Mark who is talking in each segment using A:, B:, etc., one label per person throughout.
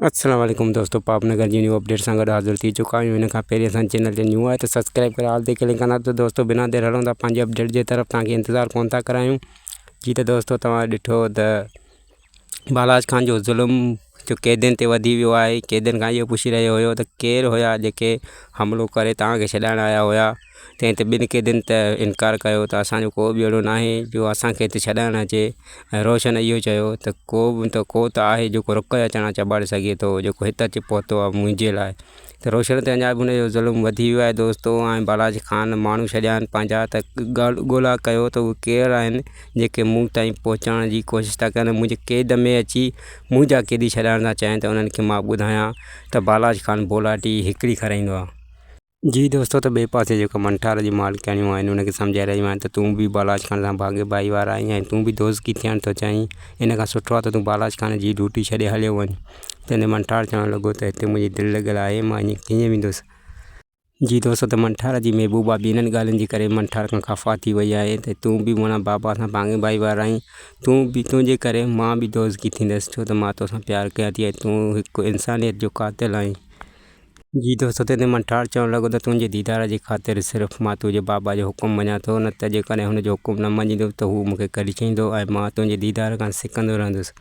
A: अस्सलाम वालेकुम दोस्तों, पापनगर जी न्यू अपडेट सां गॾु हाज़िर थी चुका आहियूं। इन खां पहिरीं असांजे चैनल ते न्यू आहे त सब्सक्राइब करे हाल ते क्लिक कंदा। तो दोस्तों बिना देर हलूं था पंहिंजी अपडेट जे तरफ़, तव्हांखे इंतज़ारु कोन था करायूं। जी त दोस्तों तव्हां ॾिठो त बालाज खान जो ज़ुल्म जो क़ैदियुनि ते वधी वियो आहे। क़ैदियुनि खां इहो पुछी रहियो हुयो त केरु हुया जेके हमिलो करे तव्हांखे छॾाइण आया हुया। तंहिं ते ॿिनि क़ैदियुनि त इनकार कयो त असांजो को बि अहिड़ो न आहे जो असांखे हिते छॾाइण अचे। ऐं रोशन इहो चयो त को त आहे जेको रुक जा चणा चॿाड़े सघे थो, जेको हिते अची पहुतो आहे मुंहिंजे लाइ। त रोशन ते अञा बि हुनजो ज़ुल्म वधी वियो आहे दोस्तों। ऐं बालाज खान माण्हू छॾिया आहिनि पंहिंजा, त ॻोल्हा कयो त उहे केरु आहिनि जेके मूं ताईं पहुचण जी कोशिशि था कनि, मुंहिंजे क़ैद में अची मुंहिंजा क़ैदी छॾाइण था चाहिनि। त उन्हनि खे मां ॿुधायां त बालाज खान बोलाटी हिकिड़ी खाराईंदो आहे। जी दोस्तों, त ॿिए पासे जेको मंठार जी मालिकाणियूं आहिनि उनखे सम्झाए रहियूं आहिनि त तूं बि बालाज खान सां भाॻे भाई वारा आहीं ऐं तूं बि दोस्ती थियण थो चाहीं। इन खां सुठो आहे त तूं बालाज खान जी ड्यूटी छॾे हलियो वञु। तंहिंजे मंठार चवणु लॻो त हिते मुंहिंजी दिलि लॻियल आहे, मां ईअं कीअं वेंदुसि। जी दोस्तों, त मंठार जी महबूबा बि इन्हनि ॻाल्हियुनि जे करे मंठार खां ख़फ़ा थी वई आहे त तूं बि माना बाबा सां भाङे भाई वारा आहीं, तुंहिंजे करे मां बि दोज़गी थींदसि, छो त मां तोसां प्यारु कयां थी ऐं तूं हिकु इंसानियत जो क़ातिल आहीं। जी दोस्तों, तंहिंते मंठार चवणु लॻो त तुंहिंजे दीदार जे ख़ातिर सिर्फ़ु मां तुंहिंजे बाबा जो हुकुम मञां थो, न त जेकॾहिं हुनजो हुकुम न मञींदो त हू मूंखे कढी छॾींदो ऐं मां तुंहिंजे दीदार खां सिकंदो रहंदुसि।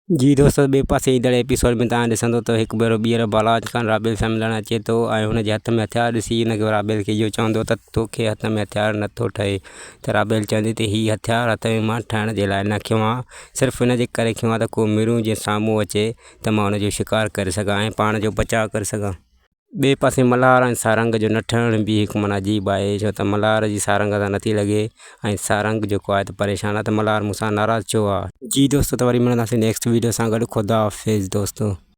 A: जी दोस्तों, ॿिए पासे ईंदड़ एपिसोड में तव्हां ॾिसंदो त हिकु भेरो ॿीहर बालाज खान राबेल सां मिलणु अचे थो ऐं हुनजे हथ में हथियार ॾिसी हिनखे राबेल खे इहो चवंदो त तोखे हथ में हथियार नथो ठहे। त राबेल चवंदी त हीउ हथियार हथ में मां ठाहिण जे लाइ न खियो आहे, सिर्फ़ु हिन जे करे खियो आहे त को मिरूं जे साम्हूं अचे त मां हुनजो शिकार करे सघां ऐं पाण जो बचाव करे सघां। ॿिए पासे मल्हार ऐं सारंग जो न ठहण बि हिकु माना अजीब आहे, छो त मल्हार जी सारंग सां नथी लॻे ऐं सारंग जेको आहे त परेशान आहे त मल्हार मूंसां नाराज़ छो आहे। जी दोस्तों, त वरी मिलंदासीं नेक्स्ट वीडियो सां गॾु। ख़ुदा हाफ़िज़ दोस्तों।